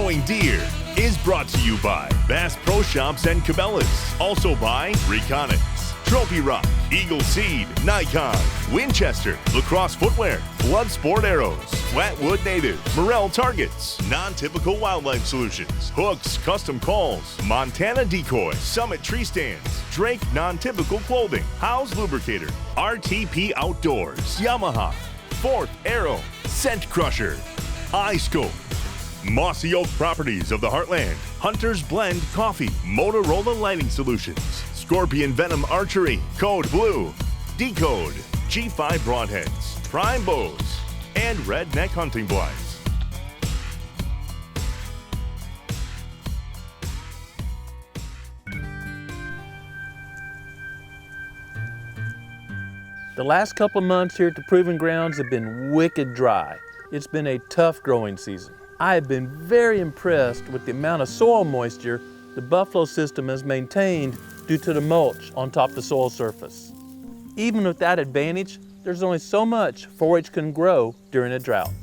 Growing Deer is brought to you by Bass Pro Shops and Cabela's. Also by Reconics, Trophy Rock, Eagle Seed, Nikon, Winchester, Lacrosse Footwear, Blood Sport Arrows, Flatwood Native, Morel Targets, Non-Typical Wildlife Solutions, Hooks Custom Calls, Montana Decoy, Summit Tree Stands, Drake Non-Typical Clothing, House Lubricator, RTP Outdoors, Yamaha, Fourth Arrow, Scent Crusher, iScope, Mossy Oak Properties of the Heartland, Hunter's Blend Coffee, Motorola Lighting Solutions, Scorpion Venom Archery, Code Blue, Decode, G5 Broadheads, Prime Bows, and Redneck Hunting Blinds. The last couple of months here at the Proving Grounds have been wicked dry. It's been a tough growing season. I have been very impressed with the amount of soil moisture the Buffalo system has maintained due to the mulch on top of the soil surface. Even with that advantage, there's only so much 4-H can grow during a drought.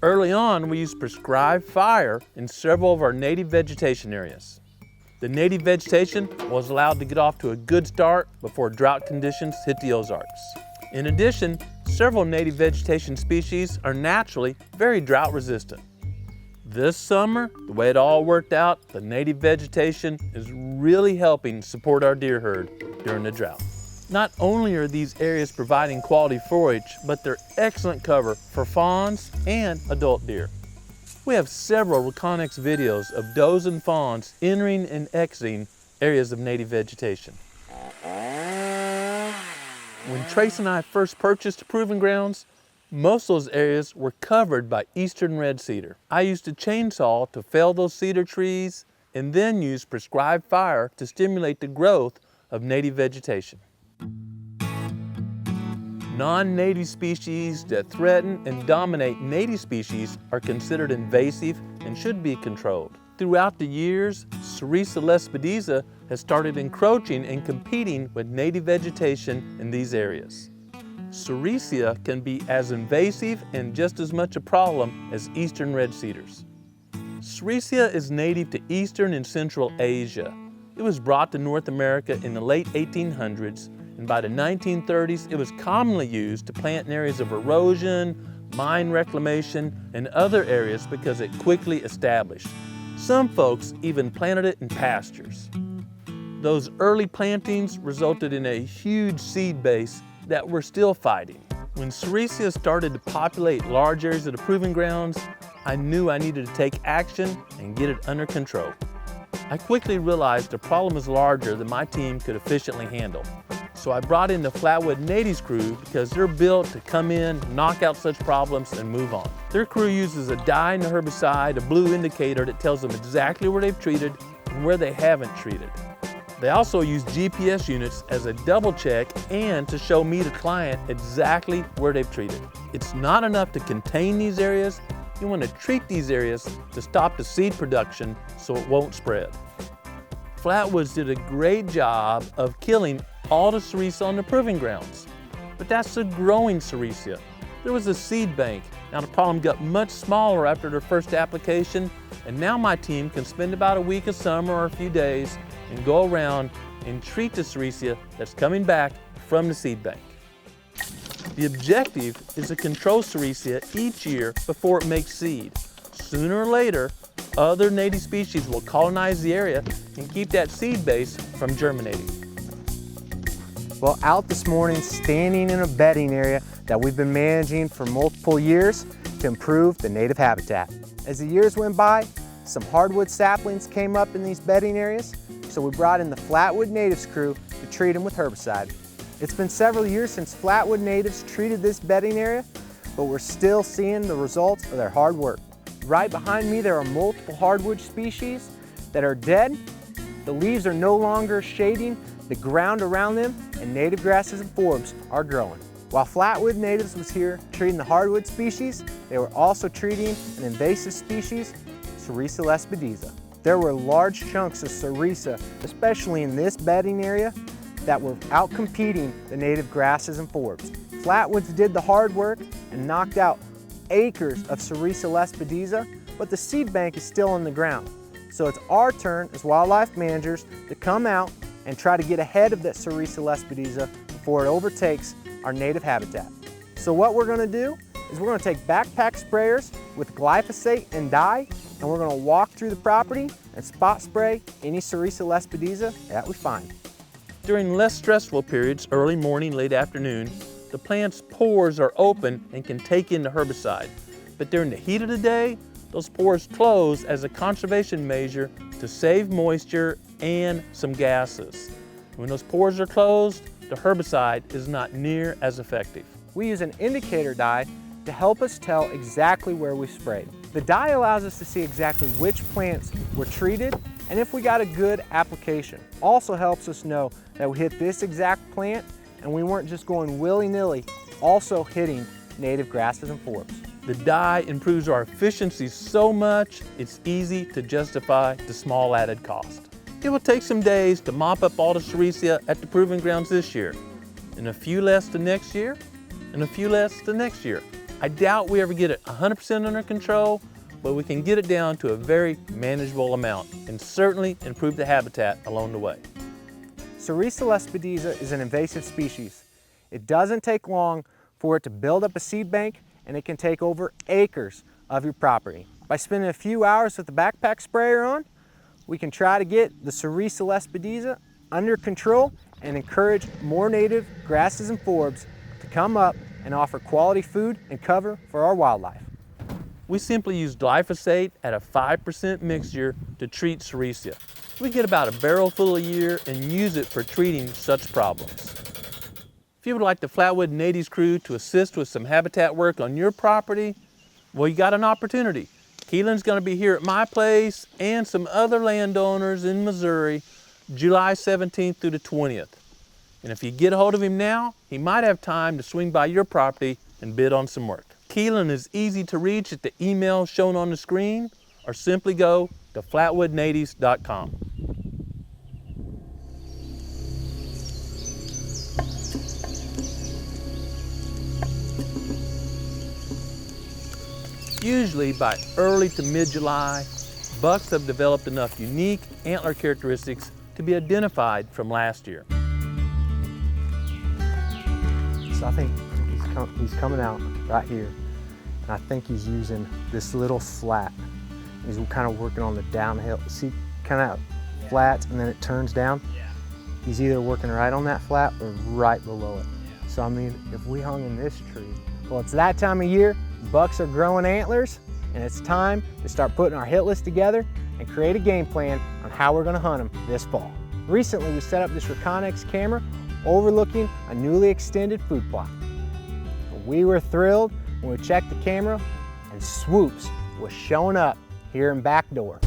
Early on, we used prescribed fire in several of our native vegetation areas. The native vegetation was allowed to get off to a good start before drought conditions hit the Ozarks. In addition, several native vegetation species are naturally very drought resistant. This summer, the way it all worked out, the native vegetation is really helping support our deer herd during the drought. Not only are these areas providing quality forage, but they're excellent cover for fawns and adult deer. We have several Reconics videos of does and fawns entering and exiting areas of native vegetation. When Trace and I first purchased the Proving Grounds, most of those areas were covered by eastern red cedar. I used a chainsaw to fell those cedar trees and then used prescribed fire to stimulate the growth of native vegetation. Non-native species that threaten and dominate native species are considered invasive and should be controlled. Throughout the years, Sericea lespedeza has started encroaching and competing with native vegetation in these areas. Sericea can be as invasive and just as much a problem as eastern red cedars. Sericea is native to eastern and central Asia. It was brought to North America in the late 1800s, and by the 1930s, it was commonly used to plant in areas of erosion, mine reclamation, and other areas because it quickly established. Some folks even planted it in pastures. Those early plantings resulted in a huge seed base that we're still fighting. When Sericea started to populate large areas of the Proving Grounds, I knew I needed to take action and get it under control. I quickly realized the problem was larger than my team could efficiently handle. So I brought in the Flatwood Natives crew because they're built to come in, knock out such problems, and move on. Their crew uses a dye and a herbicide, a blue indicator that tells them exactly where they've treated and where they haven't treated. They also use GPS units as a double check and to show me, the client, exactly where they've treated. It's not enough to contain these areas. You want to treat these areas to stop the seed production so it won't spread. Flatwoods did a great job of killing all the Sericea on the Proving Grounds, but that's the growing Sericea. There was a seed bank. Now the problem got much smaller after their first application, and now my team can spend about a week of summer or a few days and go around and treat the Sericea that's coming back from the seed bank. The objective is to control Sericea each year before it makes seed. Sooner or later, other native species will colonize the area and keep that seed base from germinating. Well, out this morning, standing in a bedding area that we've been managing for multiple years to improve the native habitat. As the years went by, some hardwood saplings came up in these bedding areas, so we brought in the Flatwood Natives crew to treat them with herbicide. It's been several years since Flatwood Natives treated this bedding area, but we're still seeing the results of their hard work. Right behind me, there are multiple hardwood species that are dead. The leaves are no longer shading the ground around them, and native grasses and forbs are growing. While Flatwood Natives was here treating the hardwood species, they were also treating an invasive species, Sericea lespedeza. There were large chunks of Sericea, especially in this bedding area, that were outcompeting the native grasses and forbs. Flatwoods did the hard work and knocked out acres of Sericea lespedeza, but the seed bank is still in the ground. So it's our turn as wildlife managers to come out and try to get ahead of that Sericea lespedeza before it overtakes our native habitat. So what we're going to do is we're going to take backpack sprayers with glyphosate and dye, and we're going to walk through the property and spot spray any Sericea lespedeza that we find. During less stressful periods, early morning, late afternoon, the plant's pores are open and can take in the herbicide. But during the heat of the day, those pores close as a conservation measure to save moisture and some gases. When those pores are closed, the herbicide is not near as effective. We use an indicator dye to help us tell exactly where we sprayed. The dye allows us to see exactly which plants were treated and if we got a good application. Also helps us know that we hit this exact plant and we weren't just going willy-nilly, also hitting native grasses and forbs. The dye improves our efficiency so much, it's easy to justify the small added cost. It will take some days to mop up all the Sericea at the proving grounds this year, and a few less the next year, and a few less the next year. I doubt we ever get it 100% under control, but we can get it down to a very manageable amount and certainly improve the habitat along the way. Sericea lespedeza is an invasive species. It doesn't take long for it to build up a seed bank, and it can take over acres of your property. By spending a few hours with the backpack sprayer on, we can try to get the Sericea lespedeza under control and encourage more native grasses and forbs to come up and offer quality food and cover for our wildlife. We simply use glyphosate at a 5% mixture to treat Sericea. We get about a barrel full a year and use it for treating such problems. If you would like the Flatwood Natives crew to assist with some habitat work on your property, well, you got an opportunity. Keelan's going to be here at my place and some other landowners in Missouri, July 17th through the 20th. And if you get a hold of him now, he might have time to swing by your property and bid on some work. Keelan is easy to reach at the email shown on the screen, or simply go to flatwoodnatives.com. Usually by early to mid-July, bucks have developed enough unique antler characteristics to be identified from last year. So I think he's coming out right here, and I think he's using this little flat. He's kind of working on the downhill. See, kind of flat, and then it turns down. He's either working right on that flat or right below it. So I mean, if we hung in this tree, well, it's that time of year. Bucks are growing antlers, and it's time to start putting our hit list together and create a game plan on how we're going to hunt them this fall. Recently, we set up this Reconnex camera overlooking a newly extended food plot. We were thrilled when we checked the camera and Swoops was showing up here in back door.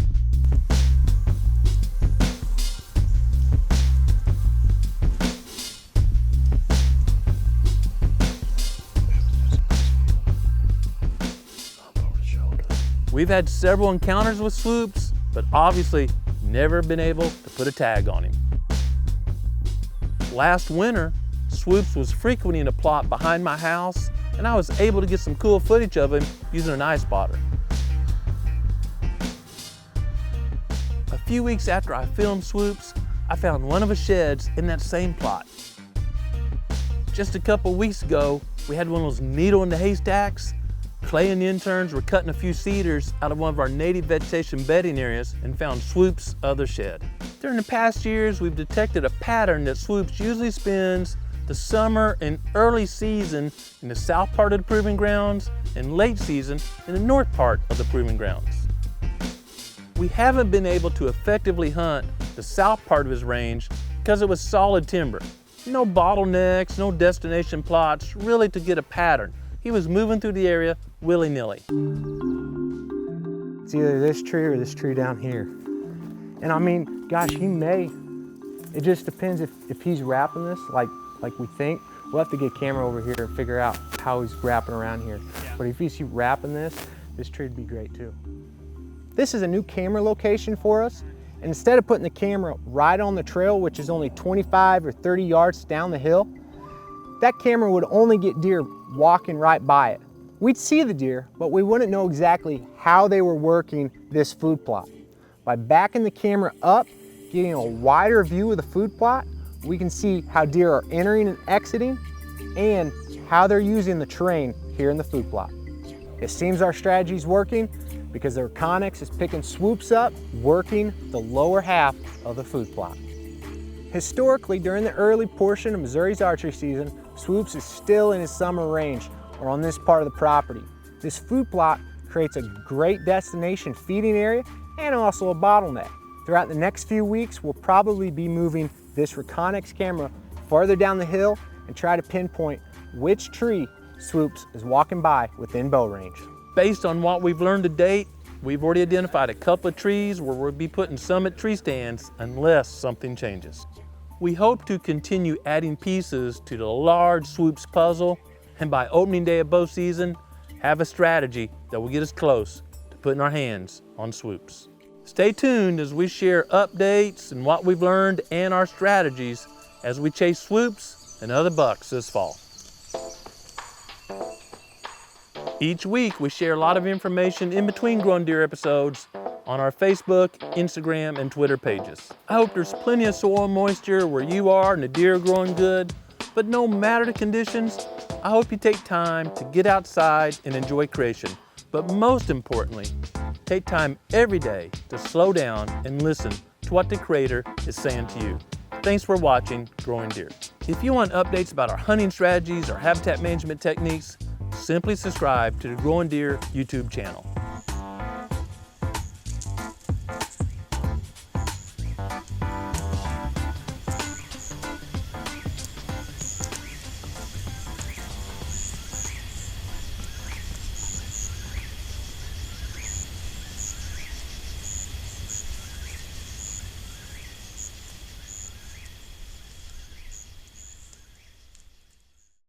We've had several encounters with Swoops, but obviously never been able to put a tag on him. Last winter, Swoops was frequenting a plot behind my house, and I was able to get some cool footage of him using an eye spotter. A few weeks after I filmed Swoops, I found one of his sheds in that same plot. Just a couple weeks ago, we had one of those needle in the haystacks. Clay and the interns were cutting a few cedars out of one of our native vegetation bedding areas and found Swoops' other shed. During the past years, we've detected a pattern that Swoops usually spends the summer and early season in the south part of the proving grounds and late season in the north part of the proving grounds. We haven't been able to effectively hunt the south part of his range because it was solid timber. No bottlenecks, no destination plots, really to get a pattern. He was moving through the area willy-nilly. It's either this tree or this tree down here. And I mean, gosh, he may. It just depends if he's wrapping this like we think. We'll have to get a camera over here and figure out how he's wrapping around here. Yeah. But if he's wrapping this tree would be great too. This is a new camera location for us. And instead of putting the camera right on the trail, which is only 25 or 30 yards down the hill, that camera would only get deer walking right by it. We'd see the deer, but we wouldn't know exactly how they were working this food plot. By backing the camera up, getting a wider view of the food plot, we can see how deer are entering and exiting and how they're using the terrain here in the food plot. It seems our strategy is working because the Reconyx is picking Swoops up, working the lower half of the food plot. Historically, during the early portion of Missouri's archery season, Swoops is still in his summer range or on this part of the property. This food plot creates a great destination feeding area and also a bottleneck. Throughout the next few weeks, we'll probably be moving this Reconyx camera farther down the hill and try to pinpoint which tree Swoops is walking by within bow range. Based on what we've learned to date, we've already identified a couple of trees where we'll be putting summit tree stands unless something changes. We hope to continue adding pieces to the large Swoops puzzle, and by opening day of bow season, have a strategy that will get us close to putting our hands on Swoops. Stay tuned as we share updates and what we've learned and our strategies as we chase Swoops and other bucks this fall. Each week we share a lot of information in between Growing Deer episodes on our Facebook, Instagram, and Twitter pages. I hope there's plenty of soil moisture where you are and the deer are growing good, but no matter the conditions, I hope you take time to get outside and enjoy creation. But most importantly, take time every day to slow down and listen to what the Creator is saying to you. Thanks for watching Growing Deer. If you want updates about our hunting strategies or habitat management techniques, simply subscribe to the Growing Deer YouTube channel.